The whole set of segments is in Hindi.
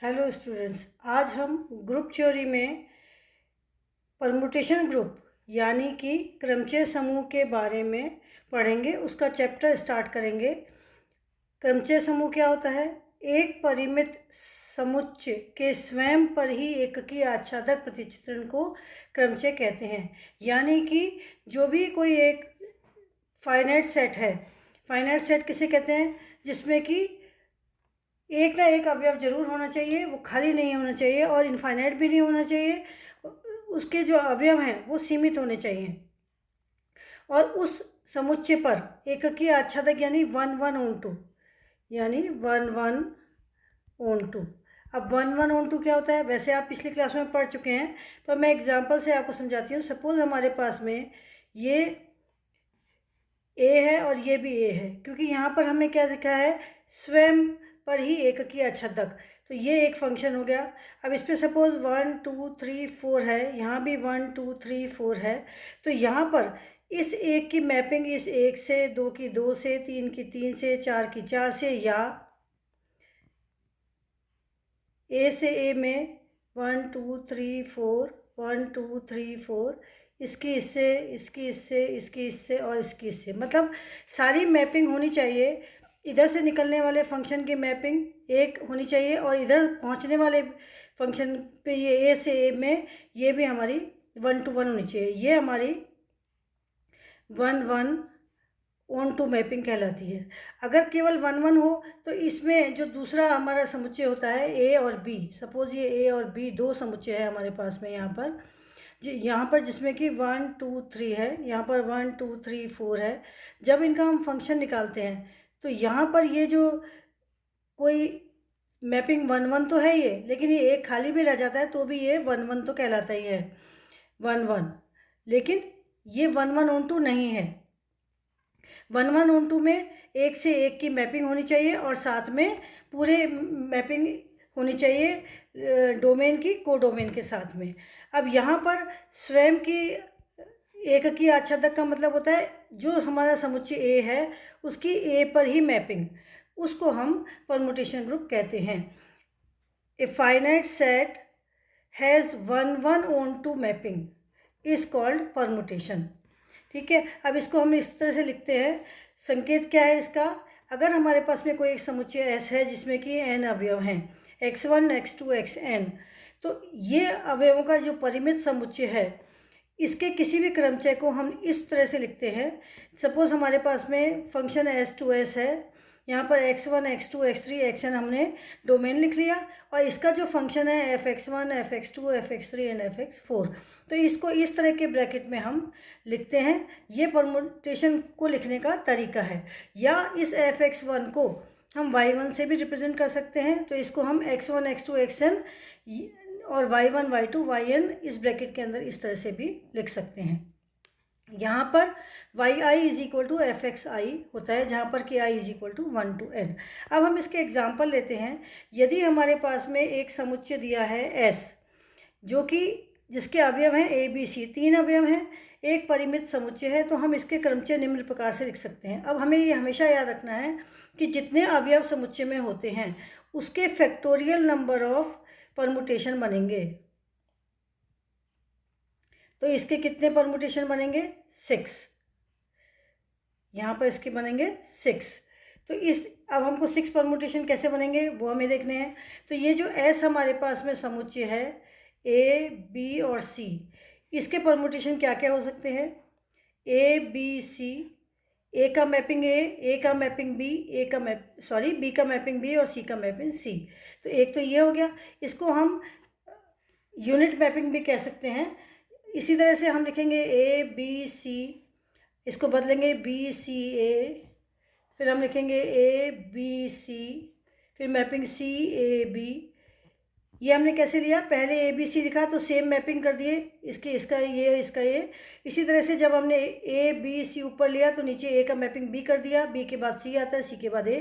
हेलो स्टूडेंट्स, आज हम ग्रुप थ्योरी में परमुटेशन ग्रुप यानी कि क्रमचय समूह के बारे में पढ़ेंगे। उसका चैप्टर स्टार्ट करेंगे। क्रमचय समूह क्या होता है? एक परिमित समुच्चय के स्वयं पर ही एककी आच्छादक प्रतिचित्रण को क्रमचय कहते हैं। यानी कि जो भी कोई एक फाइनाइट सेट है, फाइनाइट सेट किसे कहते हैं? जिसमें कि एक ना एक अवयव जरूर होना चाहिए, वो खाली नहीं होना चाहिए और इनफाइनाइट भी नहीं होना चाहिए। उसके जो अवयव हैं वो सीमित होने चाहिए और उस समुच्चय पर एककी आच्छादक यानी 1 1 यानी 1 1 अब 1 1 क्या होता है? वैसे आप पिछली क्लास में पढ़ चुके हैं, पर मैं एग्जांपल से आपको समझाती हूँ। सपोज हमारे पास में ये ए है और ये भी ए है, क्योंकि यहाँ पर हमें क्या लिखा है? स्वयं पर ही एककी आच्छादक। तो ये एक फंक्शन हो गया। अब इस पर सपोज 1 2 3 4 है, यहाँ भी 1 2 3 4 है। तो यहाँ पर इस एक की मैपिंग इस एक से, दो की दो से, तीन की तीन से, चार की चार से, या ए से ए में 1 2 3 4 1 2 3 4, इसकी इससे, इसकी इससे, इसकी इससे और इसकी इससे, मतलब सारी मैपिंग होनी चाहिए। इधर से निकलने वाले फंक्शन की मैपिंग एक होनी चाहिए और इधर पहुंचने वाले फंक्शन पे ये ए से ए में ये भी हमारी 1 to 1 होनी चाहिए। ये हमारी 1 1 ऑन टू मैपिंग कहलाती है। अगर केवल 1 1 हो तो इसमें जो दूसरा हमारा समुच्चय होता है ए और बी, सपोज ये ए और बी दो समुच्चय है हमारे पास में यहाँ पर जिसमें कि 1 2 3 है, यहाँ पर 1 2 3 4 है। जब इनका हम फंक्शन निकालते हैं तो यहाँ पर ये जो कोई मैपिंग 1 1 तो है ये, लेकिन ये एक खाली भी रह जाता है तो भी ये 1 1 तो कहलाता ही है, 1 1। लेकिन ये 1 1 ऑन टू नहीं है। 1 1 ऑन टू में एक से एक की मैपिंग होनी चाहिए और साथ में पूरे मैपिंग होनी चाहिए डोमेन की, को डोमेन के साथ में। अब यहाँ पर स्वयं की एककी आच्छादक का मतलब होता है जो हमारा समुच्चय ए है उसकी ए पर ही मैपिंग, उसको हम परमुटेशन ग्रुप कहते हैं। A finite set has 1 1 onto mapping is called permutation. ठीक है, अब इसको हम इस तरह से लिखते हैं। संकेत क्या है इसका? अगर हमारे पास में कोई एक समुच्चय एस है जिसमें कि n अवयव हैं, x1 x2 xn, तो ये अवयवों का जो परिमित समुच्चय है इसके किसी भी क्रमचय को हम इस तरह से लिखते हैं। सपोज हमारे पास में फंक्शन s2s है, यहाँ पर x1 x2 x3 xn हमने डोमेन लिख लिया और इसका जो फंक्शन है fx1 fx2 fx3 and fx4, तो इसको इस तरह के ब्रैकेट में हम लिखते हैं। ये परमुटेशन को लिखने का तरीका है। या इस fx1 को हम y1 से भी रिप्रेजेंट कर सकते हैं, तो इसको हम x1 x2 xn और y1 y2 yn इस ब्रैकेट के अंदर इस तरह से भी लिख सकते हैं। यहाँ पर yi is equal to f x i होता है, जहाँ पर कि i is equal to 1 to n। अब हम इसके एग्जाम्पल लेते हैं। यदि हमारे पास में एक समुच्चय दिया है s, जो कि जिसके अवयव हैं ए बी सी, 3 अवयव हैं, एक परिमित समुच्चय है, तो हम इसके क्रमचय निम्न प्रकार से लिख सकते हैं। अब हमें ये हमेशा याद रखना है कि जितने अवयव समुच्चय में होते हैं उसके फैक्टोरियल नंबर ऑफ परमुटेशन बनेंगे। तो इसके कितने परमुटेशन बनेंगे? 6। यहाँ पर इसके बनेंगे 6। तो अब हमको 6 परमुटेशन कैसे बनेंगे वो हमें देखने हैं। तो ये जो S हमारे पास में समुच्चय है A, B और C, इसके परमुटेशन क्या क्या हो सकते हैं? A, B, C, A का मैपिंग A का मैपिंग B, B का मैपिंग B और C का मैपिंग C। तो एक तो ये हो गया। इसको हम यूनिट मैपिंग भी कह सकते हैं। इसी तरह से हम लिखेंगे A, B, C, इसको बदलेंगे B, C, A, फिर हम लिखेंगे A, B, C, फिर मैपिंग C, A, B। ये हमने कैसे लिया? पहले A, B, C लिखा तो सेम मैपिंग कर दिए, इसका ये। इसी तरह से जब हमने A, B, C ऊपर लिया तो नीचे A का मैपिंग B कर दिया, B के बाद C आता है, C के बाद A,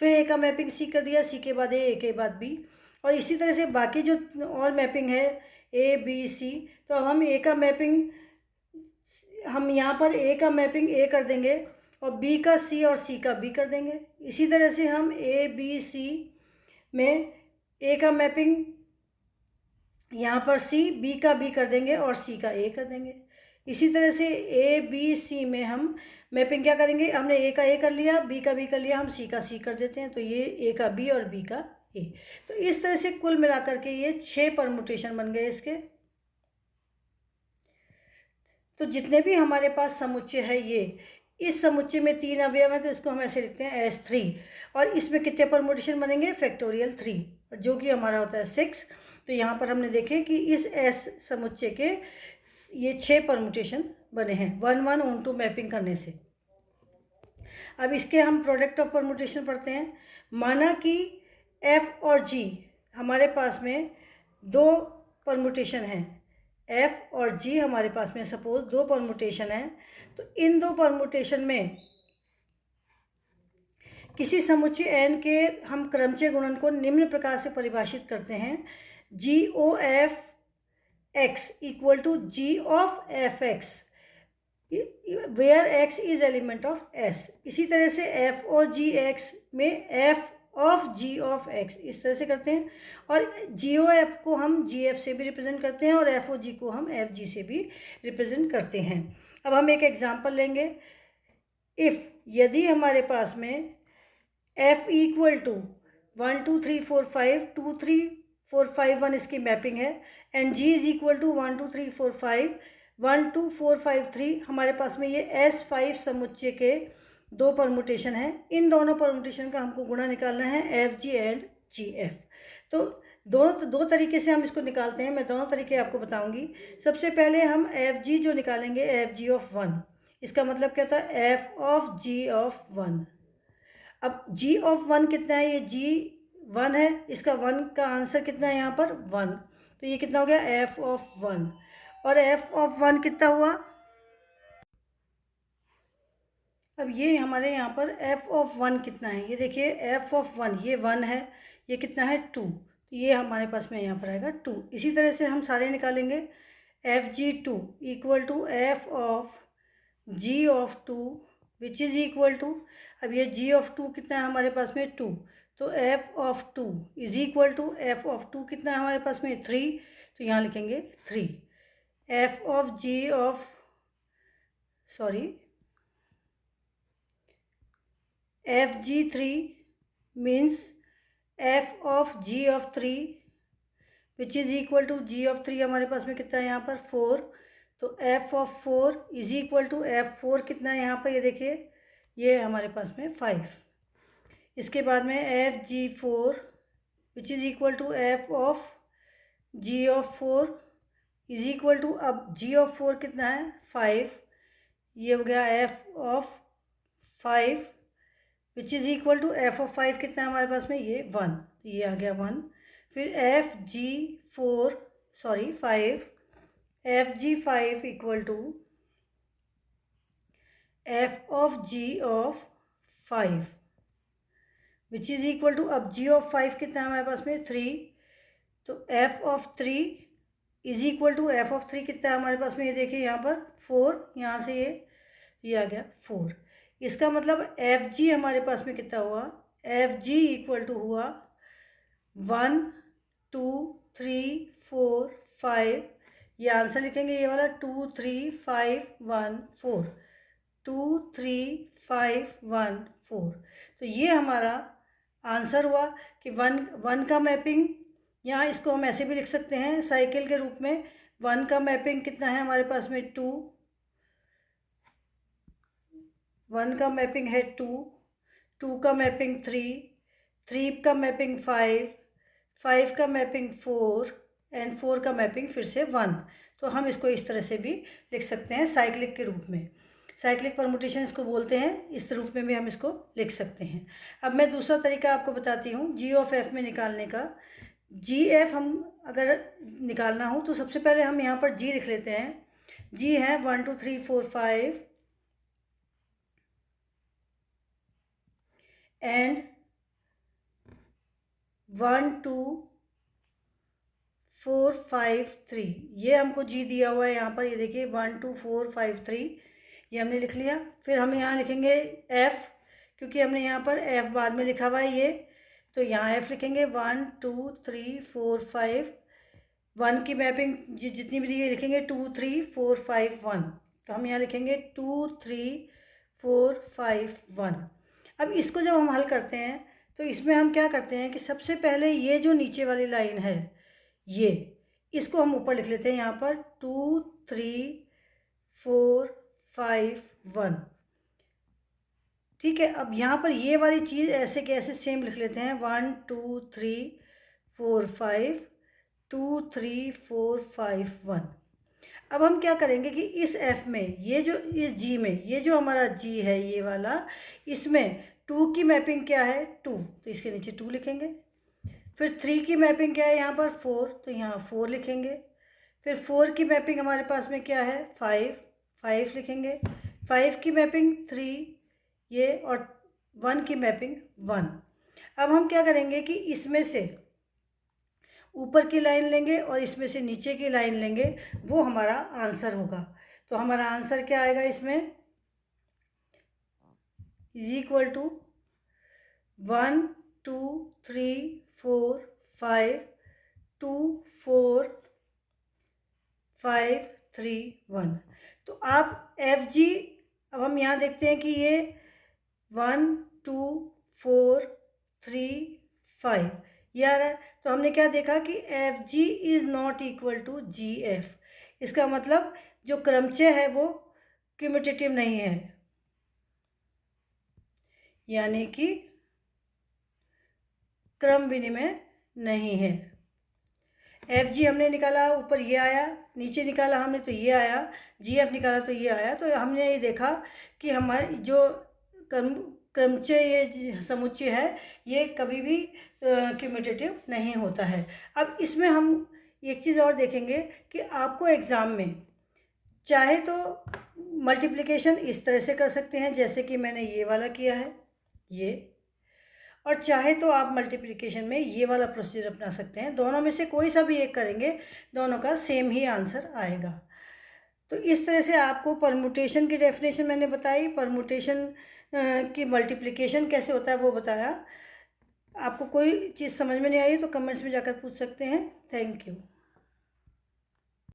फिर A का मैपिंग C कर दिया, C के बाद A के बाद B। और इसी तरह से बाकी जो और मैपिंग है A, B, C, तो अब हम A का मैपिंग, हम यहाँ पर A का मैपिंग A कर देंगे और B का C और C का B कर देंगे। इसी तरह से हम A, B, C में ए का मैपिंग यहाँ पर सी, बी का बी कर देंगे और सी का ए कर देंगे। इसी तरह से ए बी सी में हम मैपिंग क्या करेंगे, हमने ए का ए कर लिया, बी का बी कर लिया, हम सी का सी कर देते हैं, तो ये ए का बी और बी का ए। तो इस तरह से कुल मिलाकर के ये 6 परमुटेशन बन गए इसके। तो जितने भी हमारे पास समुच्चय है ये, इस समुच्चय में 3 अवयव हैं, तो इसको हम ऐसे लिखते हैं S3। और इसमें कितने परमुटेशन बनेंगे, फैक्टोरियल 3, जो कि हमारा होता है 6। तो यहाँ पर हमने देखे कि इस S समुच्चय के ये 6 परमुटेशन बने हैं 1 1 2 मैपिंग करने से। अब इसके हम प्रोडक्ट ऑफ परमुटेशन पढ़ते हैं। माना कि F और G हमारे पास में 2 परमुटेशन हैं, F और G हमारे पास में सपोज 2 परमुटेशन हैं, तो इन 2 परमुटेशन में किसी समुच्चय n के हम क्रमचय गुणन को निम्न प्रकार से परिभाषित करते हैं, g o f x equal to g of f x where x is element of S. इसी तरह से एफ ओ जी एक्स में f of ji of x इस तरह से करते हैं, और जी ओ एफ को हम जी एफ से भी रिप्रेजेंट करते हैं और एफ ओ जी को हम एफ जी से भी रिप्रेजेंट करते हैं। अब हम एक एग्जांपल लेंगे। इफ़ यदि हमारे पास में f इक्वल टू 1 2 3 4 5 2 3 4 5 1 इसकी मैपिंग है, and g is equal to 1 2 3 4 5 1 2 4 5 3, हमारे पास में ये S5 समुच्चय के 2 परमुटेशन हैं। इन दोनों परमुटेशन का हमको गुणा निकालना है F G and G F. तो दो तरीके से हम इसको निकालते हैं, मैं दोनों तरीके आपको बताऊंगी। सबसे पहले हम एफ जी जो निकालेंगे, एफ जी ऑफ 1, इसका मतलब क्या था, एफ ऑफ जी ऑफ 1। अब g ऑफ 1 कितना है, ये g 1 है, इसका 1 का आंसर कितना है यहाँ पर 1, तो ये कितना हो गया f ऑफ 1। और f ऑफ 1 कितना हुआ, अब ये हमारे यहाँ पर f ऑफ 1 कितना है, ये देखिए f ऑफ 1 ये 1 है, ये कितना है 2, तो ये हमारे पास में यहाँ पर आएगा 2। इसी तरह से हम सारे निकालेंगे, F G 2 equal to F of ji of 2 which is equal to, अब ये g ऑफ 2 कितना है हमारे पास में 2, तो f of 2 is equal to f of 2 कितना है हमारे पास में 3, तो यहाँ लिखेंगे 3। f of g of F G 3 means f of g of 3 which is equal to g of 3 हमारे पास में कितना है यहाँ पर 4, तो f of 4 is equal to f4 कितना है यहाँ पर, ये देखिए ये हमारे पास में 5। इसके बाद में f g 4 which is equal to F of ji of 4 is equal to, अब जी ऑफ 4 कितना है 5, ये हो गया f of 5 which is equal to F of 5 कितना है हमारे पास में, ये 1, तो ये आ गया 1। फिर f g 5 f g 5 equal to F of ji of 5 which is equal to, अब जी ऑफ 5 कितना है हमारे पास में 3, तो f of 3 is equal to F of 3 कितना है हमारे पास में, ये देखिए यहाँ पर 4, यहाँ से ये आ गया 4। इसका मतलब एफ जी हमारे पास में कितना हुआ, एफ जी इक्वल टू हुआ 1 2 3 4 5, ये आंसर लिखेंगे ये वाला 2 3 5 1 4 2 3 5 1 4, तो ये हमारा आंसर हुआ कि 1 का मैपिंग, यहाँ इसको हम ऐसे भी लिख सकते हैं साइकिल के रूप में, 1 का मैपिंग कितना है हमारे पास में 2, 1 का मैपिंग है 2, 2 का मैपिंग 3, 3 का मैपिंग 5, 5 का मैपिंग 4 एंड 4 का मैपिंग फिर से 1। तो हम इसको इस तरह से भी लिख सकते हैं साइक्लिक के रूप में, साइक्लिक परमुटेशन इसको बोलते हैं, इस रूप में भी हम इसको लिख सकते हैं। अब मैं दूसरा तरीका आपको बताती हूँ जी ऑफ एफ में निकालने का। जी एफ हम अगर निकालना हो तो सबसे पहले हम यहाँ पर जी लिख लेते हैं। जी है 1 2 3 4 5 एंड 1 2 4 5 3, ये हमको जी दिया हुआ है यहाँ पर, ये देखिए 1 2 4 5 3, ये हमने लिख लिया। फिर हम यहाँ लिखेंगे f, क्योंकि हमने यहाँ पर f बाद में लिखा हुआ है ये, तो यहाँ एफ लिखेंगे 1 2 3 4 5, 1 की मैपिंग जितनी भी दी है लिखेंगे 2 3 4 5 1, तो हम यहाँ लिखेंगे 2 3 4 5 1। अब इसको जब हम हल करते हैं तो इसमें हम क्या करते हैं कि सबसे पहले ये जो नीचे वाली लाइन है ये, इसको हम ऊपर लिख लेते हैं यहाँ पर 2 3 4 5 1। ठीक है, अब यहाँ पर ये वाली चीज़ ऐसे के ऐसे सेम लिख लेते हैं 1 2 3 4 5 2 3 4 5 1। अब हम क्या करेंगे कि इस F में ये जो इस G में ये जो हमारा G है ये वाला, इसमें 2 की मैपिंग क्या है 2, तो इसके नीचे 2 लिखेंगे। फिर 3 की मैपिंग क्या है यहाँ पर 4, तो यहाँ 4 लिखेंगे। फिर 4 की मैपिंग हमारे पास में क्या है 5 लिखेंगे। 5 की मैपिंग 3 ये, और 1 की मैपिंग 1। अब हम क्या करेंगे कि इसमें से ऊपर की लाइन लेंगे और इसमें से नीचे की लाइन लेंगे, वो हमारा आंसर होगा। तो हमारा आंसर क्या आएगा इसमें, इज इक्वल टू 1 2 3 4 5 2 4 5 3 1। तो आप FG, अब हम यहाँ देखते हैं कि ये 1 2 4 3 5 ये आ रहा है, तो हमने क्या देखा कि FG is not equal to GF। इसका मतलब जो क्रमचय है वो क्यूमुटेटिव नहीं है, यानी कि क्रम विनिमय नहीं है। FG हमने निकाला, ऊपर ये आया, नीचे निकाला हमने तो ये आया, GF निकाला तो ये आया। तो हमने ये देखा कि हमारे जो क्रमचय ये समुच्चय है ये कभी भी क्यूमुटेटिव नहीं होता है। अब इसमें हम एक चीज़ और देखेंगे कि आपको एग्ज़ाम में चाहे तो मल्टीप्लिकेशन इस तरह से कर सकते हैं जैसे कि मैंने ये वाला किया है ये, और चाहे तो आप मल्टीप्लिकेशन में ये वाला प्रोसीजर अपना सकते हैं। दोनों में से कोई सा भी एक करेंगे, दोनों का सेम ही आंसर आएगा। तो इस तरह से आपको परमुटेशन की डेफिनेशन मैंने बताई, परमुटेशन की मल्टीप्लिकेशन कैसे होता है वो बताया। आपको कोई चीज़ समझ में नहीं आई तो कमेंट्स में जाकर पूछ सकते हैं। Thank you.